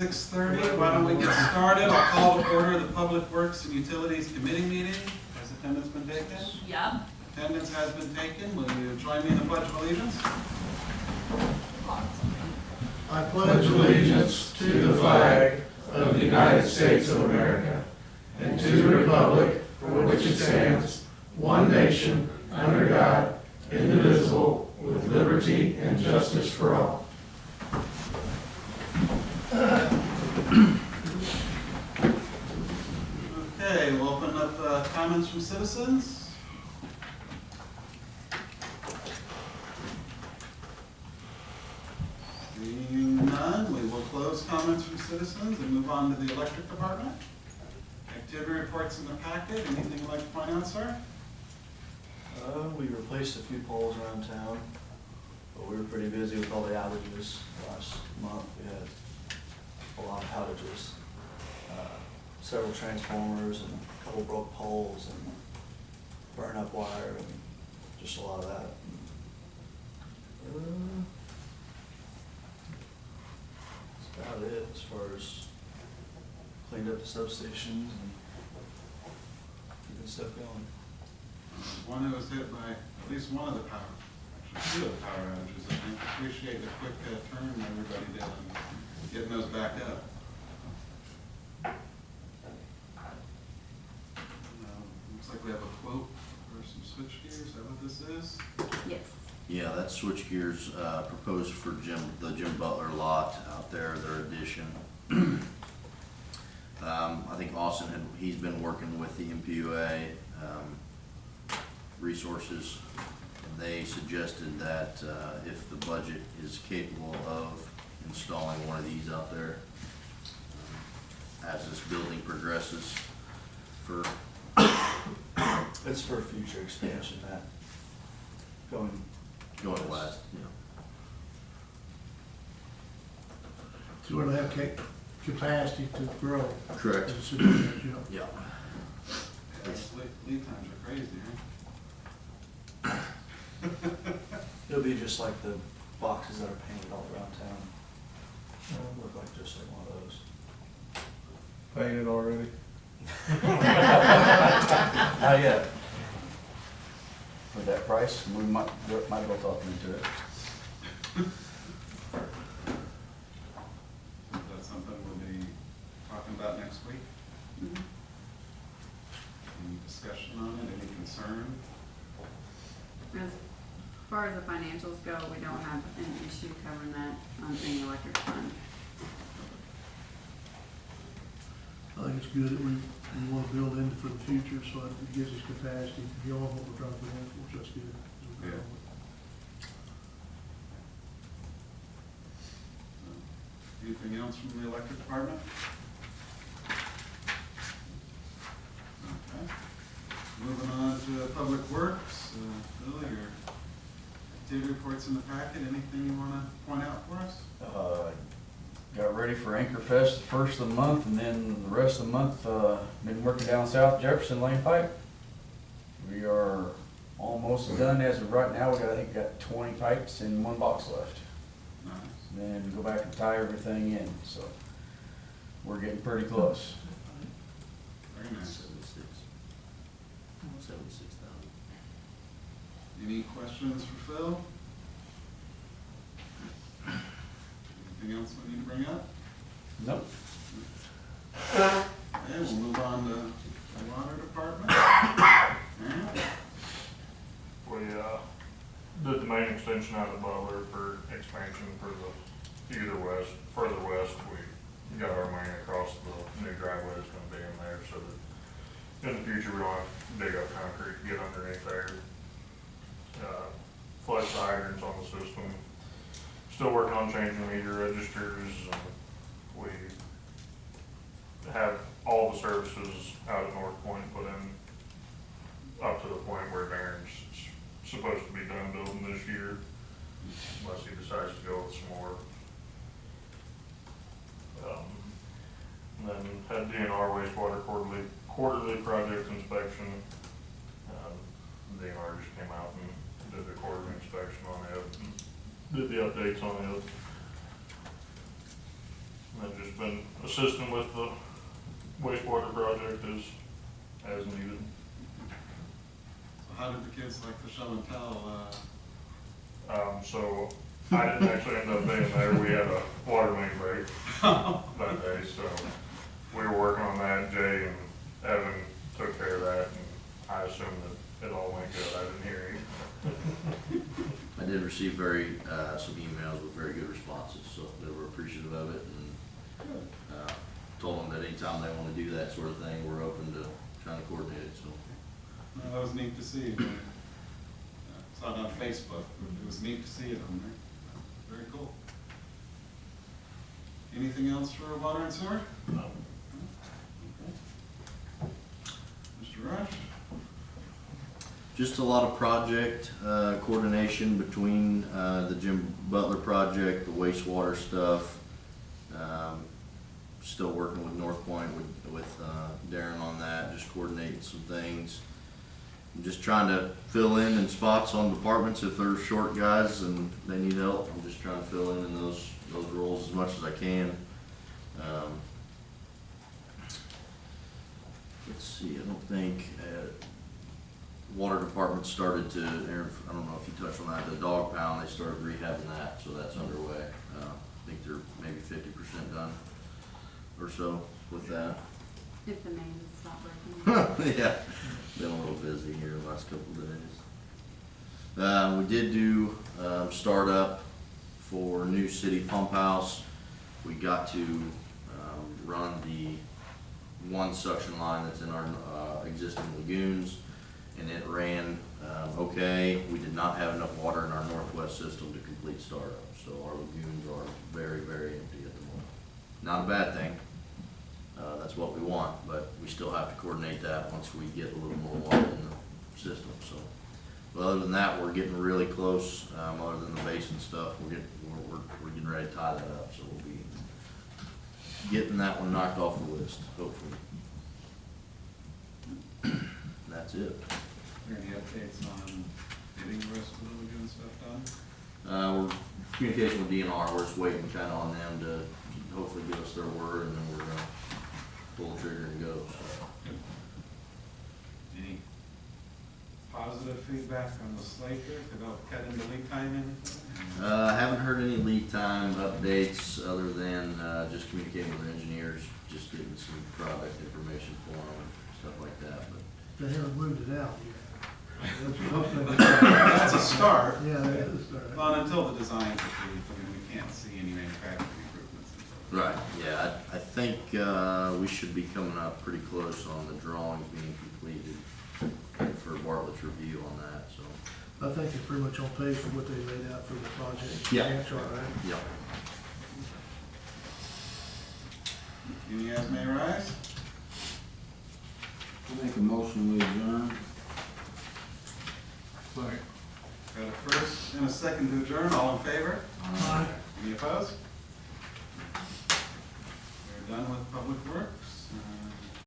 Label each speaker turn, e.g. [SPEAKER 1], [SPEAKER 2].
[SPEAKER 1] 6:30, why don't we get started? I'll call to order the Public Works and Utilities Committee meeting. Has attendance been taken?
[SPEAKER 2] Yep.
[SPEAKER 1] Attendance has been taken. Will you join me in the Pledge of Allegiance?
[SPEAKER 3] I pledge allegiance to the flag of the United States of America and to the republic for which it stands, one nation, under God, indivisible, with liberty and justice for all.
[SPEAKER 1] Okay, we'll open up comments from citizens. Seeing none, we will close comments from citizens and move on to the electric department. Activity reports in the packet. Anything you'd like to point out, sir?
[SPEAKER 4] We replaced a few poles around town, but we were pretty busy with all the outages last month. We had a lot of outages, several transformers and a couple broke poles and burn up wire and just a lot of that. That's about it as far as cleaned up the substations and keeping stuff going.
[SPEAKER 1] One who was hit by at least one of the power, actually two of the power outages, I think. Appreciate the quick turn everybody did on getting those back up. Looks like we have a quote for some switchgear. Is that what this is?
[SPEAKER 2] Yes.
[SPEAKER 5] Yeah, that's switchgears proposed for the Jim Butler lot out there, their addition. I think Austin he's been working with the MPUA resources, and they suggested that if the budget is capable of installing one of these out there as this building progresses for
[SPEAKER 4] It's for future expansion, that going
[SPEAKER 5] west, you know.
[SPEAKER 3] So we're gonna have capacity to grow.
[SPEAKER 5] Correct.
[SPEAKER 3] As a city, you know.
[SPEAKER 5] Yeah.
[SPEAKER 1] These lead times are crazy, huh?
[SPEAKER 4] It'll be just like the boxes that are painted all around town. It'll look like just like one of those.
[SPEAKER 6] Painted already?
[SPEAKER 4] Not yet.
[SPEAKER 6] For that price, we might go talk into it.
[SPEAKER 1] That's something we'll be talking about next week.
[SPEAKER 2] Mhm.
[SPEAKER 1] Any discussion on it? Any concern?
[SPEAKER 2] As far as the financials go, we don't have an issue covering that in the electric fund.
[SPEAKER 3] I think it's good that we want to build in for the future, so it gives us capacity beyond what we're trying to put in for, so that's good.
[SPEAKER 1] Yeah. Anything else from the electric department? Okay. Moving on to Public Works. Bill, your activity reports in the packet. Anything you want to point out for us?
[SPEAKER 6] Got ready for Anchorfest the first of the month, and then the rest of the month, been working down South Jefferson laying pipe. We are almost done as of right now. I think got 20 pipes and one box left.
[SPEAKER 1] Nice.
[SPEAKER 6] Then go back and tie everything in, so we're getting pretty close.
[SPEAKER 1] Very nice.
[SPEAKER 5] 76,000.
[SPEAKER 1] Any questions for Phil? Anything else we need to bring up?
[SPEAKER 6] Nope.
[SPEAKER 1] Okay, we'll move on to the water department. Aaron?
[SPEAKER 7] We did the main extension out of Butler for expansion for the further west. We got our main across the new driveway that's gonna be in there, so that in the future we don't have to dig up concrete to get underneath there. Flush the hydrants on the system. Still working on changing meter registers. We have all the services out at North Point put in up to the point where Darren's supposed to be done building this year, unless he decides to go with some more. And then had DNR wastewater quarterly project inspection. DNR just came out and did the quarterly inspection on it, and did the updates on it. And I've just been assisting with the wastewater project as needed.
[SPEAKER 1] So how did the kids like the show and tell?
[SPEAKER 7] So I didn't actually end up being there. We had a water main break that day, so we were working on that. Jay and Evan took care of that, and I assumed that it all went good. I didn't hear anything.
[SPEAKER 5] I did receive some emails with very good responses, so they were appreciative of it, and told them that anytime they want to do that sort of thing, we're open to trying to coordinate it, so.
[SPEAKER 1] Well, that was neat to see. I saw it on Facebook. It was neat to see it on there. Very cool. Anything else for water and sewer?
[SPEAKER 7] No.
[SPEAKER 1] Okay. Mr. Rush?
[SPEAKER 5] Just a lot of project coordination between the Jim Butler project, the wastewater stuff. Still working with North Point with Darren on that, just coordinating some things. I'm just trying to fill in spots on departments if they're short guys and they need help. I'm just trying to fill in those roles as much as I can. Let's see, I don't think water department started to, Aaron, I don't know if you touched on that, the dog pound, they started rehabbing that, so that's underway. I think they're maybe 50% done or so with that.
[SPEAKER 2] If the mains stop working.
[SPEAKER 5] Yeah, been a little busy here the last couple of days. We did do startup for new city pump house. We got to run the one suction line that's in our existing lagoons, and it ran okay. We did not have enough water in our northwest system to complete startup, so our lagoons are very, very empty at the moment. Not a bad thing. That's what we want, but we still have to coordinate that once we get a little more water in the system, so. But other than that, we're getting really close, other than the basin stuff, we're getting ready to tie that up, so we'll be getting that one knocked off the list, hopefully. And that's it.
[SPEAKER 1] Are there any updates on getting the rest of the lagoon stuff done?
[SPEAKER 5] We're communication with DNR, we're just waiting kinda on them to hopefully give us their word, and then we're gonna pull the trigger and go, so.
[SPEAKER 1] Any positive feedback on the Slater about cutting the lead time in?
[SPEAKER 5] I haven't heard any lead time updates other than, just communicating with engineers, just getting some product information for them, stuff like that, but.
[SPEAKER 3] They haven't moved it out yet.
[SPEAKER 1] That's a start.
[SPEAKER 3] Yeah, that is a start.
[SPEAKER 1] Well, until the design's complete, I mean, we can't see any manufacturing improvements until.
[SPEAKER 5] Right, yeah, I think, we should be coming up pretty close on the drawings being completed for Bartlett's review on that, so.
[SPEAKER 3] I think they're pretty much on pace for what they laid out for the project.
[SPEAKER 5] Yeah.
[SPEAKER 3] That's all right.
[SPEAKER 5] Yeah.
[SPEAKER 1] Any as may rise?
[SPEAKER 8] Make a motion, we adjourn.
[SPEAKER 1] Got a first and a second to adjourn, all in favor?
[SPEAKER 3] Aye.
[SPEAKER 1] Any opposed? We're done with Public Works.